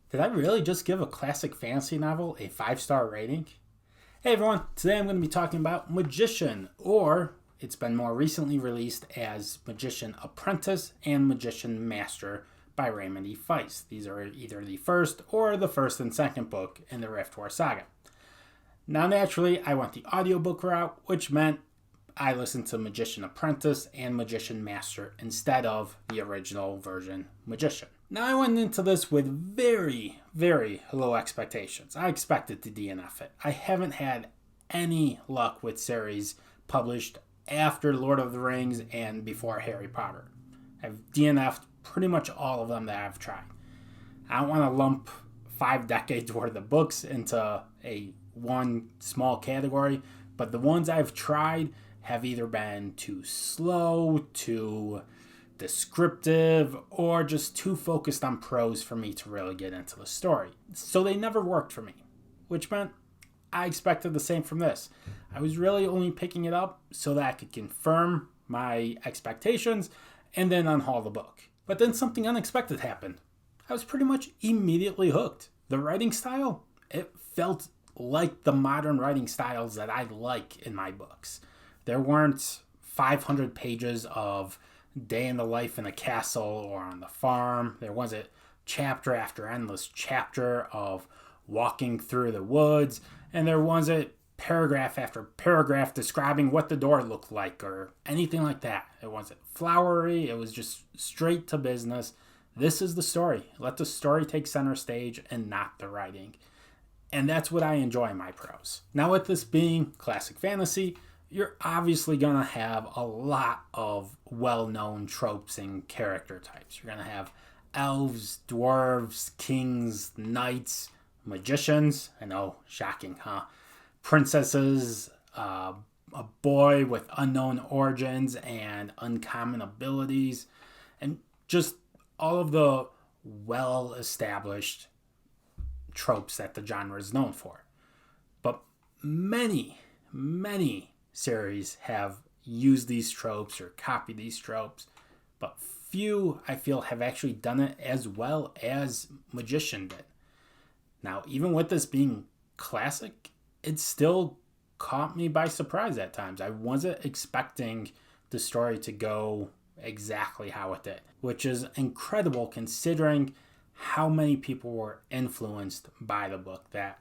Did I really just give a classic fantasy novel a 5-star rating? Hey everyone, today I'm going to be talking about Magician, or it's been more recently released as Magician Apprentice and Magician Master by Raymond E. Feist. These are either the first or the first and second book in the Riftwar Saga. Now naturally, I went the audiobook route, which meant I listened to Magician Apprentice and Magician Master instead of the original version Magician. Now I went into this with very, very low expectations. I expected to DNF it. I haven't had any luck with series published after Lord of the Rings and before Harry Potter. I've DNF'd pretty much all of them that I've tried. I don't want to lump 5 decades worth of books into a one small category, but the ones I've tried have either been too slow, too descriptive, or just too focused on prose for me to really get into the story. So they never worked for me, which meant I expected the same from this. I was really only picking it up so that I could confirm my expectations and then unhaul the book. But then something unexpected happened. I was pretty much immediately hooked. The writing style, it felt like the modern writing styles that I like in my books. There weren't 500 pages of day in the life in a castle or on the farm. There wasn't chapter after endless chapter of walking through the woods. And there wasn't paragraph after paragraph describing what the door looked like or anything like that. It wasn't flowery. It was just straight to business. This is the story. Let the story take center stage and not the writing. And that's what I enjoy in my prose. Now, with this being classic fantasy, you're obviously going to have a lot of well-known tropes and character types. You're going to have elves, dwarves, kings, knights, magicians. I know, shocking, huh? Princesses, a boy with unknown origins and uncommon abilities, and just all of the well-established tropes that the genre is known for. But many series have used these tropes or copied these tropes, but few, I feel, have actually done it as well as Magician did. Now, even with this being classic, it still caught me by surprise at times. I wasn't expecting the story to go exactly how it did, which is incredible considering how many people were influenced by the book, that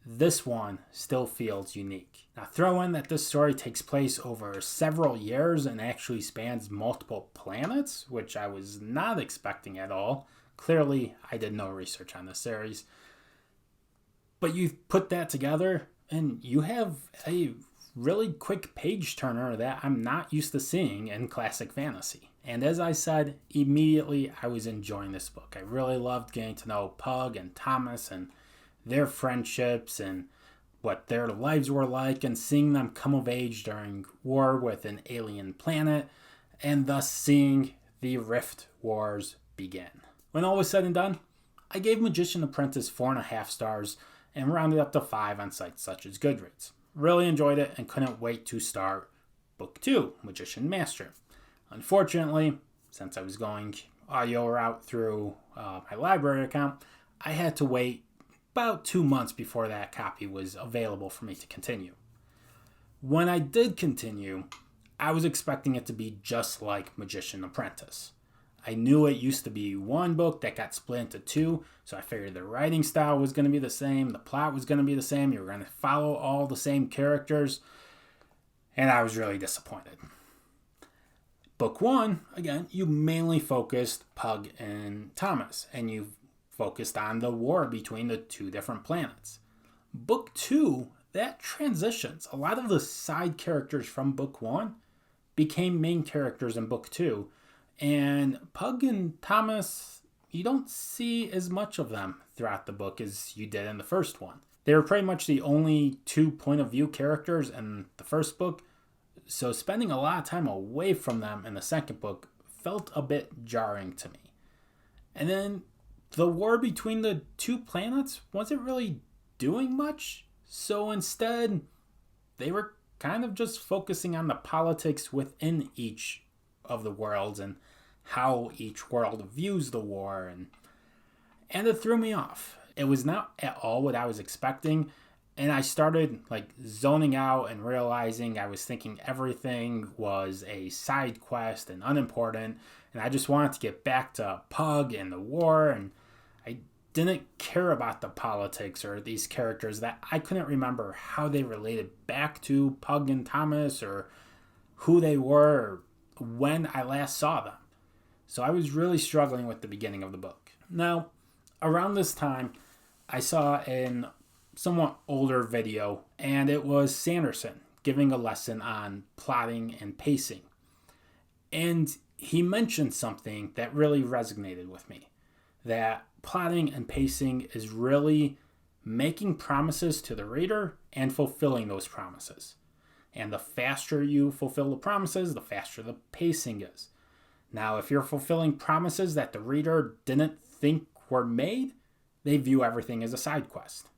this one still feels unique. Now, throw in that this story takes place over several years and actually spans multiple planets, which I was not expecting at all. Clearly, I did no research on this series. But you put that together and you have a really quick page turner that I'm not used to seeing in classic fantasy. And as I said, immediately I was enjoying this book. I really loved getting to know Pug and Thomas and their friendships and what their lives were like, and seeing them come of age during war with an alien planet, and thus seeing the Rift Wars begin. When all was said and done, I gave Magician Apprentice 4.5 stars and rounded up to 5 on sites such as Goodreads. Really enjoyed it and couldn't wait to start Book 2, Magician Master. Unfortunately, since I was going audio route through my library account, I had to wait about 2 months before that copy was available for me to continue. When I did continue, I was expecting it to be just like Magician Apprentice. I knew it used to be one book that got split into 2, so I figured the writing style was going to be the same, the plot was going to be the same, you were going to follow all the same characters, and I was really disappointed. Book 1, again, you mainly focused Pug and Thomas, and you focused on the war between the 2 different planets. Book 2, that transitions. A lot of the side characters from Book 1 became main characters in Book 2, and Pug and Thomas, you don't see as much of them throughout the book as you did in the first one. They were pretty much the only 2 point of view characters in the first book, so spending a lot of time away from them in the second book felt a bit jarring to me. And then the war between the 2 planets wasn't really doing much, so instead they were kind of just focusing on the politics within each of the worlds and how each world views the war. And it threw me off. It was not at all what I was expecting. And I started zoning out and realizing I was thinking everything was a side quest and unimportant. And I just wanted to get back to Pug and the war. And I didn't care about the politics or these characters that I couldn't remember how they related back to Pug and Thomas or who they were or when I last saw them. So I was really struggling with the beginning of the book. Now, around this time, I saw an somewhat older video, and it was Sanderson giving a lesson on plotting and pacing. And he mentioned something that really resonated with me, that plotting and pacing is really making promises to the reader and fulfilling those promises. And the faster you fulfill the promises, the faster the pacing is. Now, if you're fulfilling promises that the reader didn't think were made, they view everything as a side quest,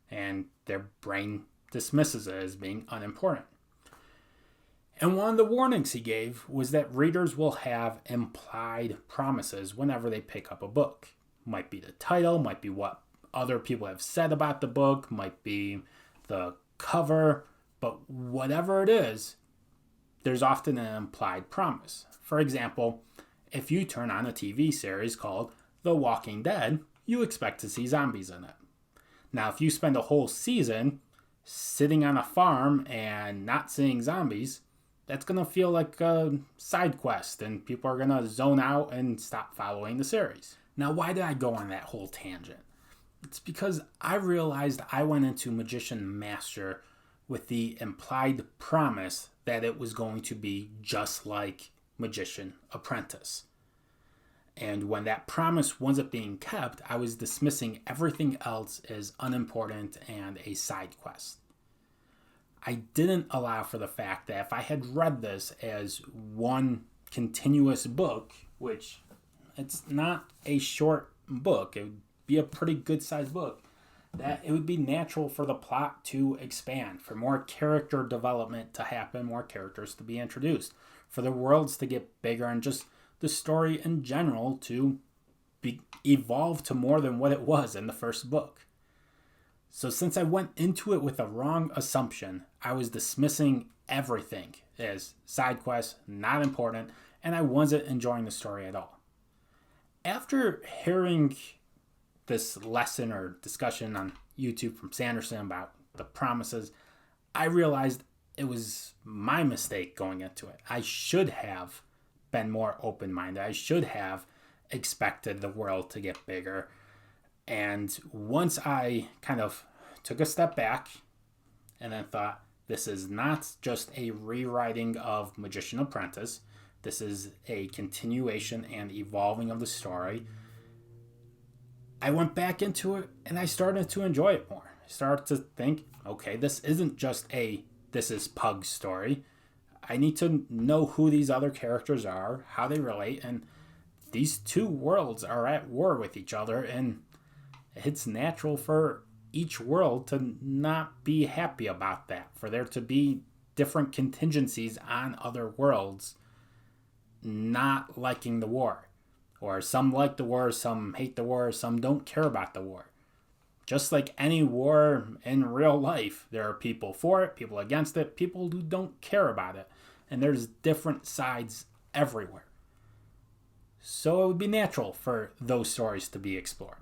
and their brain dismisses it as being unimportant. And one of the warnings he gave was that readers will have implied promises whenever they pick up a book. Might be the title, might be what other people have said about the book, might be the cover, but whatever it is, there's often an implied promise. For example, if you turn on a TV series called The Walking Dead, you expect to see zombies in it. Now, if you spend a whole season sitting on a farm and not seeing zombies, that's going to feel like a side quest, and people are going to zone out and stop following the series. Now, why did I go on that whole tangent? It's because I realized I went into Magician Master with the implied promise that it was going to be just like Magician Apprentice. And when that promise wasn't being kept, I was dismissing everything else as unimportant and a side quest. I didn't allow for the fact that if I had read this as one continuous book, which it's not a short book, it would be a pretty good sized book, that it would be natural for the plot to expand, for more character development to happen, more characters to be introduced, for the worlds to get bigger, and just the story in general to evolve to more than what it was in the first book. So since I went into it with a wrong assumption, I was dismissing everything as side quests, not important, and I wasn't enjoying the story at all. After hearing this lesson or discussion on YouTube from Sanderson about the promises, I realized it was my mistake going into it. I should have been more open-minded. I should have expected the world to get bigger. And once I kind of took a step back and then thought, this is not just a rewriting of Magician Apprentice. This is a continuation and evolving of the story. I went back into it and I started to enjoy it more. I started to think, okay, this isn't just a This Is Pug's story. I need to know who these other characters are, how they relate, and these two worlds are at war with each other, and it's natural for each world to not be happy about that, for there to be different contingencies on other worlds not liking the war. Or some like the war, some hate the war, some don't care about the war. Just like any war in real life, there are people for it, people against it, people who don't care about it. And there's different sides everywhere. So it would be natural for those stories to be explored.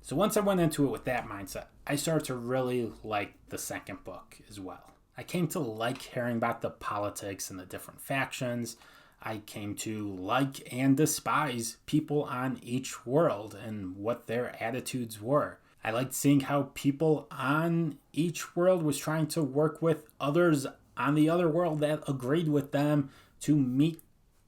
So once I went into it with that mindset, I started to really like the second book as well. I came to like hearing about the politics and the different factions. I came to like and despise people on each world and what their attitudes were. I liked seeing how people on each world was trying to work with others on the other world that agreed with them to meet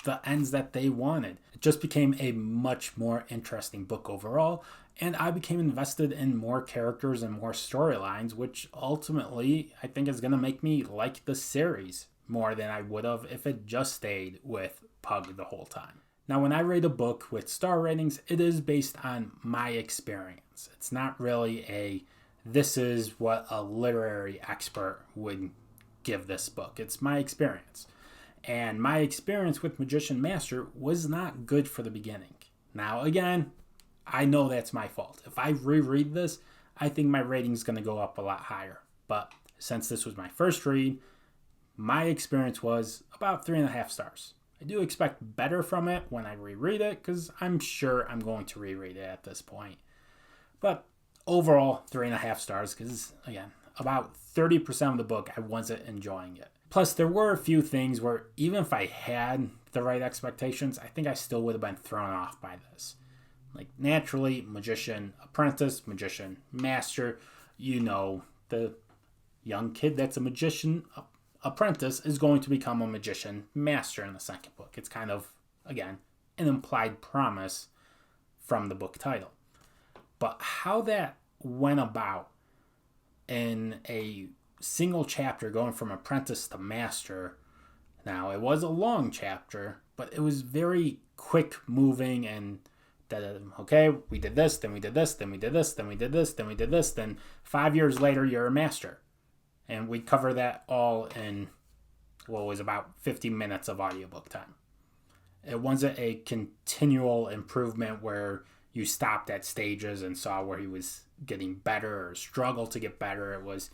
the ends that they wanted. It just became a much more interesting book overall, and I became invested in more characters and more storylines, which ultimately I think is going to make me like the series more than I would have if it just stayed with Pug the whole time. Now, when I rate a book with star ratings, it is based on my experience. It's not really this is what a literary expert would give this book. It's my experience. And my experience with Magician Master was not good for the beginning. Now, again, I know that's my fault. If I reread this, I think my rating's going to go up a lot higher. But since this was my first read, my experience was about 3.5 stars. I do expect better from it when I reread it, because I'm sure I'm going to reread it at this point. But overall, 3.5 stars, because again, about 30% of the book, I wasn't enjoying it. Plus, there were a few things where even if I had the right expectations, I think I still would have been thrown off by this. Like, naturally, magician apprentice, magician master, the young kid that's a magician apprentice is going to become a magician master in the second book. It's kind of, again, an implied promise from the book title. But how that went about in a single chapter going from apprentice to master, now it was a long chapter, but it was very quick moving, and that, okay, we did this, then we did this, then we did this, then we did this, then we did this, then 5 years later you're a master. And we cover that all in what was about 50 minutes of audiobook time. It wasn't a continual improvement where you stopped at stages and saw where he was getting better or struggled to get better. It was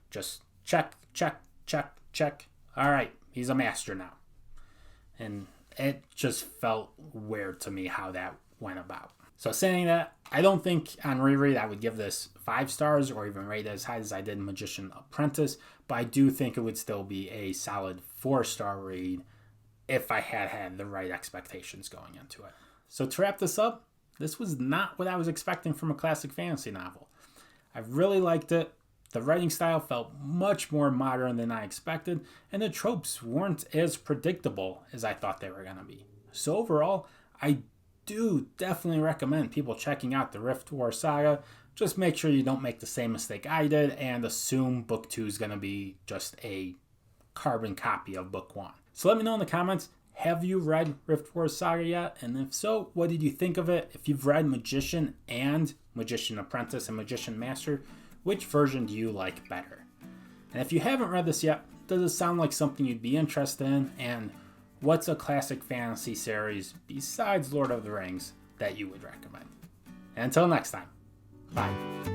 just check, check, check, check. All right, he's a master now. And it just felt weird to me how that went about. So saying that, I don't think on reread I would give this 5 stars or even rate it as high as I did Magician Apprentice, but I do think it would still be a solid 4-star read if I had the right expectations going into it. So to wrap this up, this was not what I was expecting from a classic fantasy novel. I really liked it. The writing style felt much more modern than I expected, and the tropes weren't as predictable as I thought they were going to be. So overall, I do definitely recommend people checking out the Riftwar Saga. Just make sure you don't make the same mistake I did and assume book 2 is going to be just a carbon copy of book 1. So let me know in the comments, have you read Riftwar Saga yet? And if so, what did you think of it? If you've read Magician and Magician Apprentice and Magician Master, which version do you like better? And if you haven't read this yet, does it sound like something you'd be interested in? And what's a classic fantasy series besides Lord of the Rings that you would recommend? And until next time, bye.